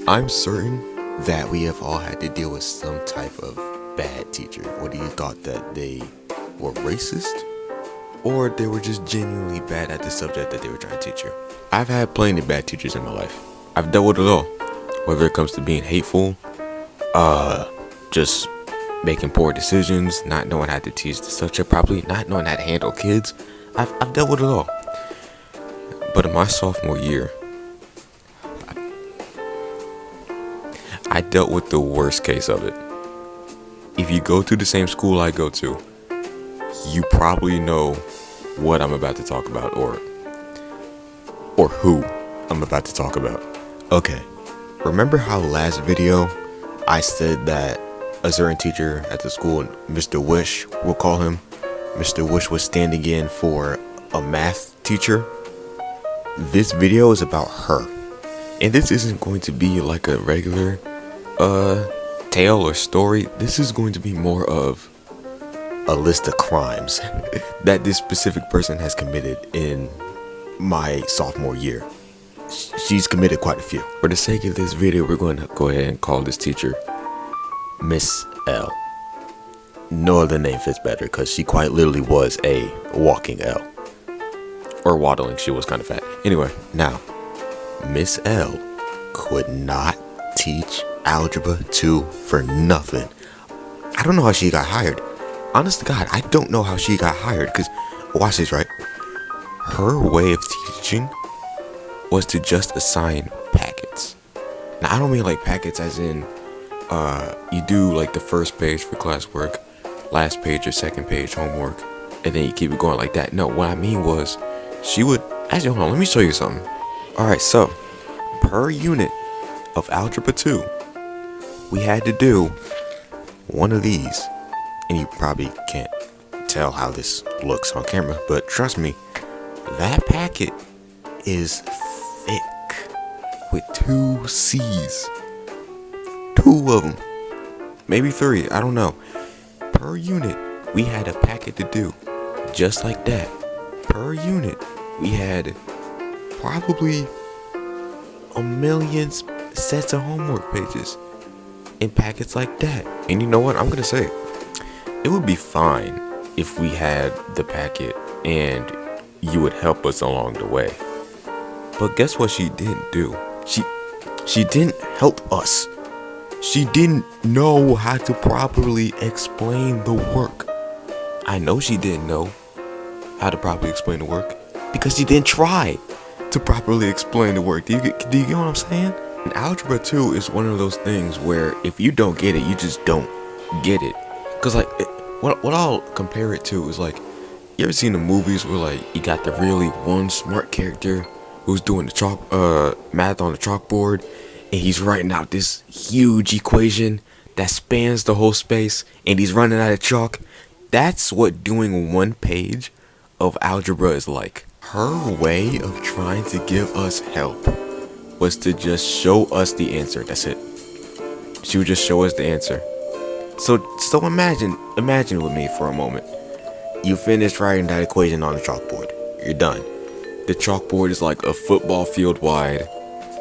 I'm certain that we have all had to deal with some type of bad teacher, whether you thought that they were racist or they were just genuinely bad at the subject that they were trying to teach you. I've had plenty of bad teachers in my life. I've dealt with it all, whether it comes to being hateful, just making poor decisions, not knowing how to teach the subject properly, not knowing how to handle kids. I've dealt with it all. But in my sophomore year, I dealt with the worst case of it. If you go to the same school I go to, you probably know what I'm about to talk about or who I'm about to talk about. Okay, remember how last video I said that a certain teacher at the school, Mr. Wish, we'll call him, Mr. Wish was standing in for a math teacher? This video is about her. And this isn't going to be like a regular tale or story. This is going to be more of a list of crimes that this specific person has committed in my sophomore year. She's committed quite a few. For the sake of this video, we're going to go ahead and call this teacher Miss L. No other name fits better because she quite literally was a walking L. Or waddling, she was kind of fat. Anyway, now, Miss L could not teach Algebra 2 for nothing. I don't know how she got hired. Honest to God, I don't know how she got hired because, watch this, right? Her way of teaching was to just assign packets. Now, I don't mean like packets as in, you do like the first page for classwork, last page or second page homework, and then you keep it going like that. No, what I mean was, she would, actually, hold on, let me show you something. Alright, so, per unit of Algebra 2, we had to do one of these. And you probably can't tell how this looks on camera, but trust me, that packet is thick with 2 C's. 2 of them. Maybe 3, I don't know. Per unit, we had a packet to do. Just like that. Per unit, we had probably a million sets of homework pages in packets like that. And you know what? I'm gonna say it would be fine if we had the packet and you would help us along the way. But guess what she didn't do? She didn't help us. She didn't know how to properly explain the work. I know she didn't know how to properly explain the work because she didn't try to properly explain the work. Do you get what I'm saying? And Algebra 2 is one of those things where if you don't get it, you just don't get it. Cause like, what I'll compare it to is like, you ever seen the movies where like you got the really one smart character who's doing the math on the chalkboard, and he's writing out this huge equation that spans the whole space, and he's running out of chalk. That's what doing one page of algebra is like. Her way of trying to give us help was to just show us the answer. That's it. She would just show us the answer. So imagine with me for a moment. You finished writing that equation on the chalkboard. You're done. The chalkboard is like a football field wide.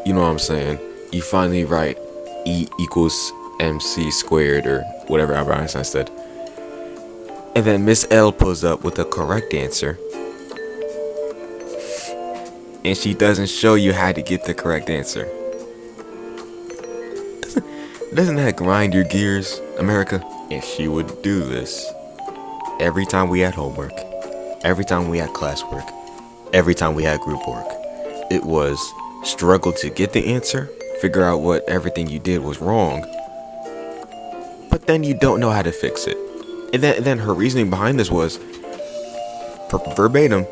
You know what I'm saying? You finally write E equals MC squared or whatever Albert Einstein said. And then Miss L pulls up with the correct answer. And she doesn't show you how to get the correct answer. Doesn't that grind your gears, America? And she would do this every time we had homework, every time we had classwork, every time we had group work. It was struggle to get the answer, figure out what everything you did was wrong, but then you don't know how to fix it. And then her reasoning behind this was, verbatim,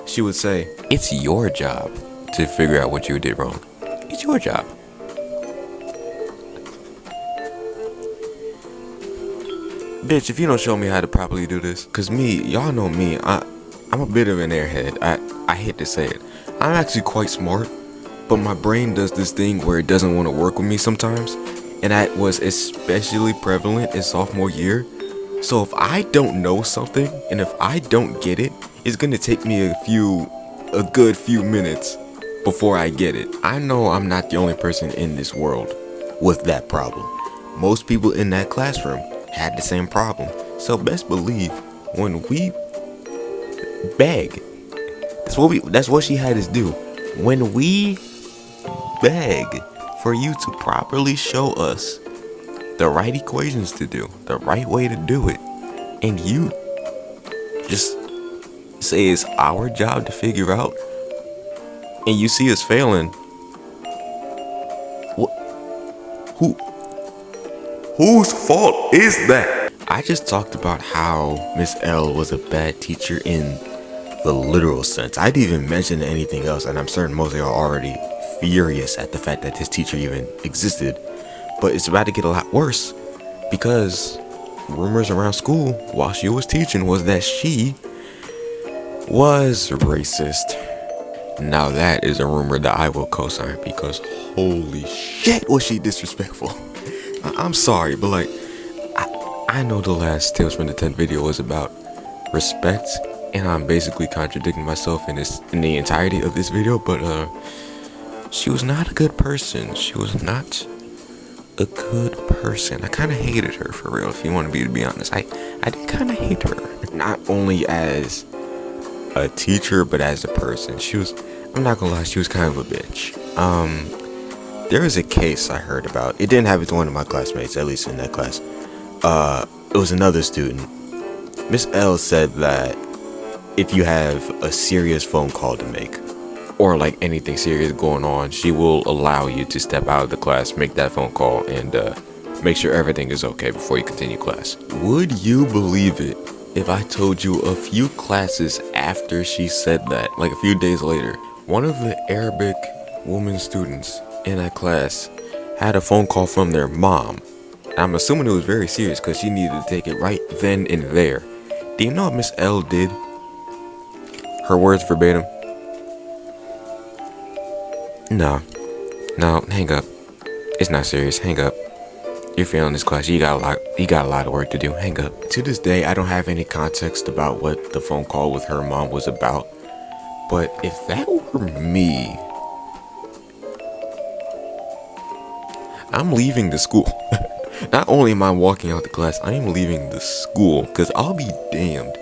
she would say, it's your job to figure out what you did wrong. It's your job. Bitch, if you don't show me how to properly do this, cause me, y'all know me, I'm a bit of an airhead. I hate to say it. I'm actually quite smart, but my brain does this thing where it doesn't want to work with me sometimes, and that was especially prevalent in sophomore year. So if I don't know something, and if I don't get it, it's gonna take me a good few minutes before I get it. I know I'm not the only person in this world with that problem. Most people in that classroom had the same problem. So best believe when we beg, that's what she had us do. When we beg for you to properly show us the right equations to do, the right way to do it, and you just say it's our job to figure out, and you see us failing, who whose fault is that? I just talked about how Miss L was a bad teacher in the literal sense. I didn't even mention anything else, and I'm certain most of y'all are already furious at the fact that this teacher even existed. But it's about to get a lot worse, because rumors around school while she was teaching was that she was racist. Now that is a rumor that I will co-sign, because holy shit was she disrespectful. I'm sorry, but like, I know the last Tales from the 10th video was about respect, and I'm basically contradicting myself in the entirety of this video, but she was not a good person. She was not a good person. I kind of hated her, for real, if you want me to be honest. I did kind of hate her. Not only as a teacher, but as a person. I'm not gonna lie, she was kind of a bitch. There was a case I heard about. It didn't happen to one of my classmates, at least in that class. It was another student. Miss L said that if you have a serious phone call to make, or like anything serious going on, she will allow you to step out of the class, make that phone call, and make sure everything is okay before you continue class. Would you believe it if I told you a few classes after she said that, like a few days later, one of the Arabic woman students in that class had a phone call from their mom? I'm assuming it was very serious because she needed to take it right then and there. Do you know what Miss L did? Her words verbatim. No, hang up. It's not serious. Hang up. You're failing this class. You got a lot of work to do. Hang up. To this day, I don't have any context about what the phone call with her mom was about. But if that were me, I'm leaving the school. Not only am I walking out the class, I am leaving the school, because I'll be damned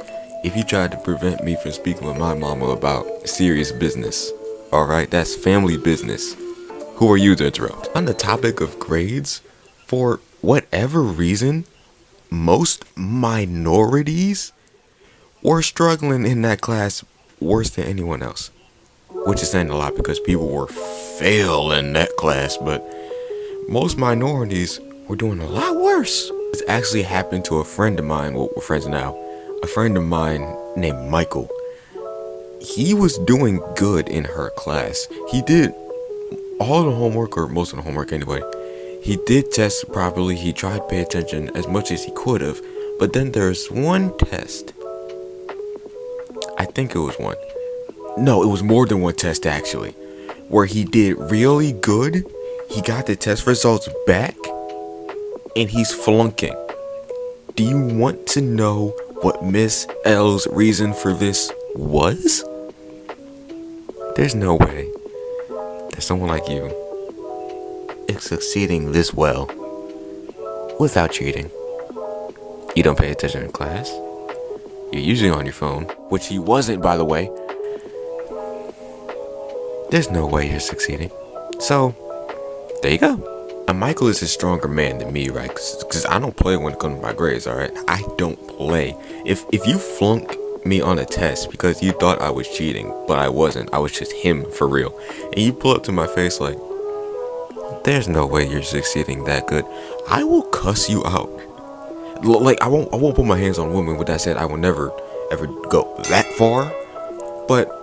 if you tried to prevent me from speaking with my mama about serious business. Alright, that's family business. Who are you to interrupt? On the topic of grades, for whatever reason, most minorities were struggling in that class worse than anyone else. Which is saying a lot, because people were failing that class, but most minorities were doing a lot worse. This actually happened to a friend of mine. Well, we're friends now. A friend of mine named Michael. He was doing good in her class. He did all the homework, or most of the homework anyway. He did test properly. He tried to pay attention as much as he could have. But then there's one test. I think it was one. No, it was more than one test actually. Where he did really good. He got the test results back, and he's flunking. Do you want to know what Miss L's reason for this was? There's no way that someone like you is succeeding this well without cheating. You don't pay attention in class. You're usually on your phone, which he wasn't, by the way. There's no way you're succeeding. So, there you go. Michael is a stronger man than me, right? Because I don't play when it comes to my grades, alright? I don't play. If you flunk me on a test because you thought I was cheating, but I wasn't. I was just him for real. And you pull up to my face like, there's no way you're succeeding that good. I will cuss you out. Like, I won't put my hands on women. With that said, I will never ever go that far. But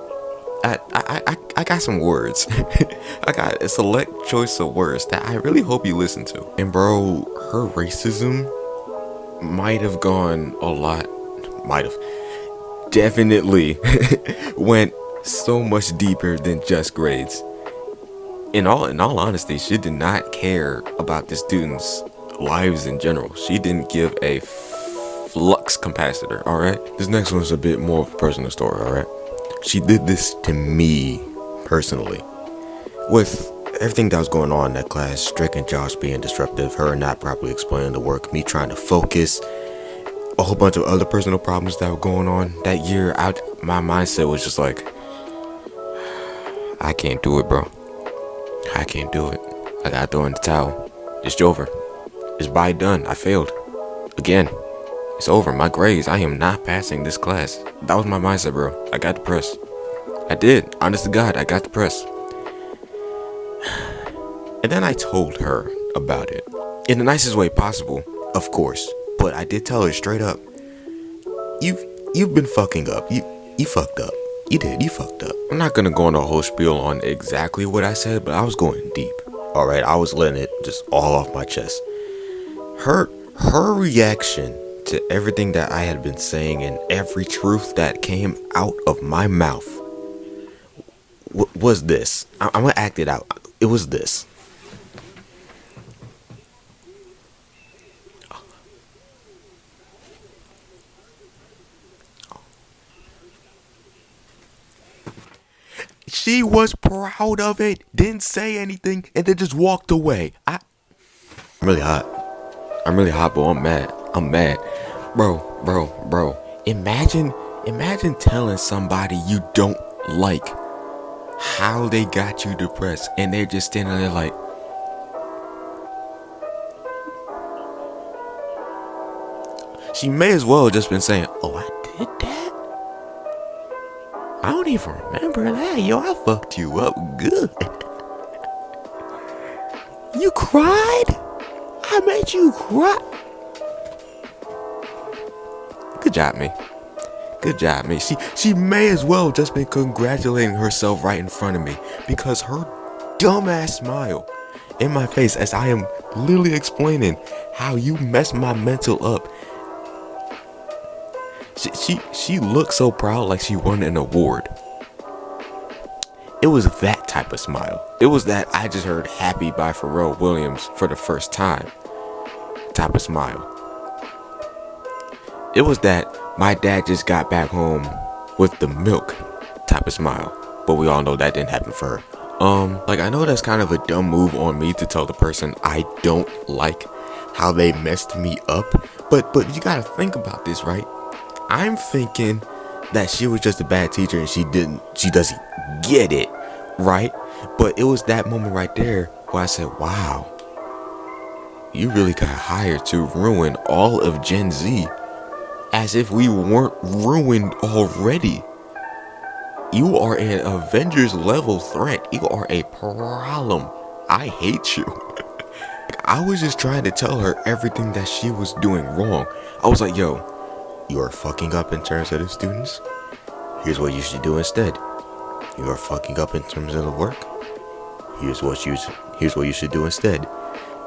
I got some words. I got a select choice of words that I really hope you listen to. And bro, her racism might have gone a lot. Definitely went so much deeper than just grades. In all honesty, she did not care about the students' lives in general. She didn't give a flux capacitor, alright? This next one's a bit more of a personal story, alright? She did this to me personally. With everything that was going on in that class, Drake and Josh being disruptive, her not properly explaining the work, me trying to focus, a whole bunch of other personal problems that were going on that year, my mindset was just like, I can't do it, bro. I can't do it. I gotta throw in the towel. It's over. It's by done. I failed. Again. It's over. My grades. I am not passing this class. That was my mindset, bro. I got depressed. I did. Honest to God, I got depressed. And then I told her about it. In the nicest way possible, of course. But I did tell her straight up. You've been fucking up. You fucked up. You did. You fucked up. I'm not gonna go on a whole spiel on exactly what I said, but I was going deep. Alright, I was letting it just all off my chest. Her reaction to everything that I had been saying and every truth that came out of my mouth was this. I'm gonna act it out. It was this. She was proud of it, didn't say anything, and then just walked away. I'm really hot. I'm really hot, but I'm mad. I'm mad. Bro. Imagine telling somebody you don't like how they got you depressed, and they're just standing there like, she may as well have just been saying, oh, I did that? I don't even remember that. Yo, I fucked you up good. You cried? I made you cry. Good job, me. Good job, me. She may as well have just been congratulating herself right in front of me, because her dumbass smile in my face as I am literally explaining how you messed my mental up. She looked so proud, like she won an award. It was that type of smile. It was that I just heard Happy by Pharrell Williams for the first time type of smile. It was that my dad just got back home with the milk type of smile. But we all know that didn't happen for her. Like, I know that's kind of a dumb move on me to tell the person I don't like how they messed me up. But you gotta think about this, right? I'm thinking that she was just a bad teacher and she doesn't get it, right? But it was that moment right there where I said, wow, you really got hired to ruin all of Gen Z, as if we weren't ruined already. You are an Avengers level threat. You are a problem. I hate you. I was just trying to tell her everything that she was doing wrong. I was like, yo, you are fucking up in terms of the students. Here's what you should do instead. You are fucking up in terms of the work. Here's what you should do instead.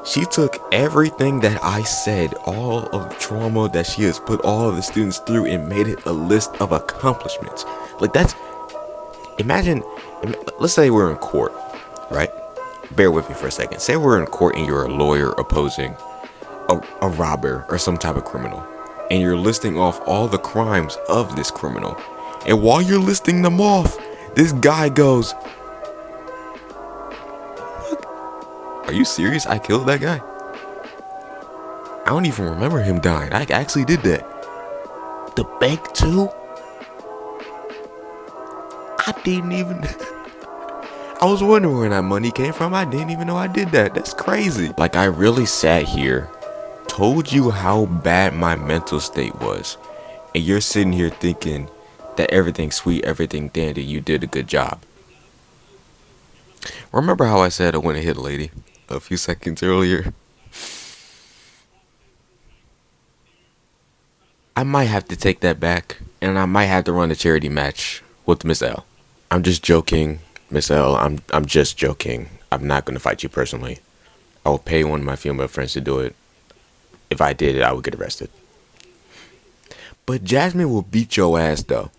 She took everything that I said, all of the trauma that she has put all of the students through, and made it a list of accomplishments. Like, that's, imagine, let's say we're in court, right? Bear with me for a second. Say we're in court and you're a lawyer opposing a robber or some type of criminal. And you're listing off all the crimes of this criminal. And while you're listing them off, this guy goes, are you serious? I killed that guy? I don't even remember him dying. I actually did that. The bank too? I didn't even... I was wondering where that money came from. I didn't even know I did that. That's crazy. Like, I really sat here, told you how bad my mental state was, and you're sitting here thinking that everything's sweet, everything dandy, you did a good job. Remember how I said I went and hit a lady a few seconds earlier? I might have to take that back, and I might have to run a charity match with Miss L. I'm just joking, Miss L. I'm just joking. I'm not going to fight you personally. I will pay one of my female friends to do it. If I did it, I would get arrested. But Jasmine will beat your ass, though.